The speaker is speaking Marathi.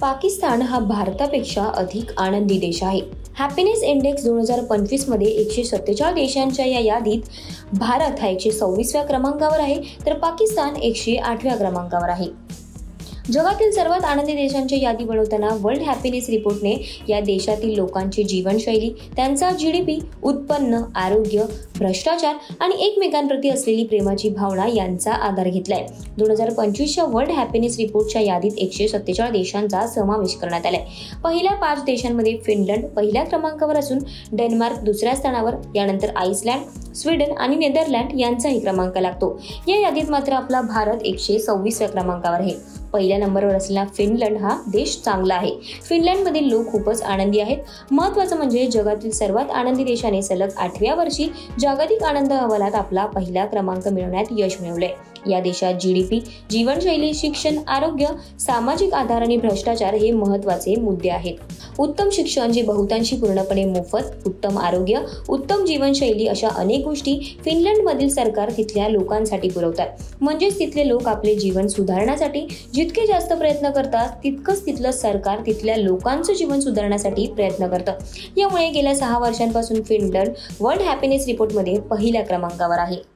पाकिस्तान हा भारतापेक्षा अधिक आनंदी देश आहे. हॅपीनेस इंडेक्स 2025 मध्ये 147 देशांच्या या यादीत भारत हा 126व्या क्रमांकावर आहे, तर पाकिस्तान 108व्या क्रमांकावर आहे. जगातील सर्वात आनंदी देशांची यादी बनवताना वर्ल्ड हॅपीनेस रिपोर्टने या देशातील लोकांची जीवनशैली, त्यांचा GDP, उत्पन्न, आरोग्य, भ्रष्टाचार आणि एकमेकांप्रती असलेली प्रेमाची भावना यांचा आधार घेतलाय. 2025च्या वर्ल्ड हॅपीनेस रिपोर्टच्या यादीत 147 देशांचा समावेश करण्यात आलाय. पहिल्या 5 देशांमध्ये फिनलंड पहिल्या क्रमांकावर असून डेन्मार्क दुसऱ्या स्थानावर, यानंतर आइसलँड, स्वीडन आणि नेदरलँड यांचाही क्रमांक लागतो. या यादीत मात्र आपला भारत 126व्या क्रमांकावर आहे. पहिल्या नंबरवर असलेला फिनलंड हा देश चांगला आहे. फिनलंडमधील लोक खूपच आनंदी आहेत. महत्त्वाचं म्हणजे जगातील सर्वात आनंदी देशाने सलग 8व्या वर्षी जागतिक आनंद अहवालात आपला पहिला क्रमांक मिळवण्यात यश मिळवले. या देशात GDP, जीवनशैली, शिक्षण, आरोग्य, सामाजिक आधार आणि भ्रष्टाचार हे महत्त्वाचे मुद्दे आहेत. उत्तम शिक्षण जे बहुतांशी पूर्णपणे मोफत, उत्तम आरोग्य, उत्तम जीवनशैली अशा अनेक गोष्टी फिनलंडमधील सरकार तिथल्या लोकांसाठी पुरवतात. म्हणजेच तिथले लोक आपले जीवन सुधारण्यासाठी जितके जास्त प्रयत्न करतात, तितकंच तिथलं सरकार तिथल्या लोकांचं जीवन सुधारण्यासाठी प्रयत्न करतं. यामुळे गेल्या 6 वर्षांपासून फिनलंड वर्ल्ड हॅपीनेस रिपोर्टमध्ये पहिल्या क्रमांकावर आहे.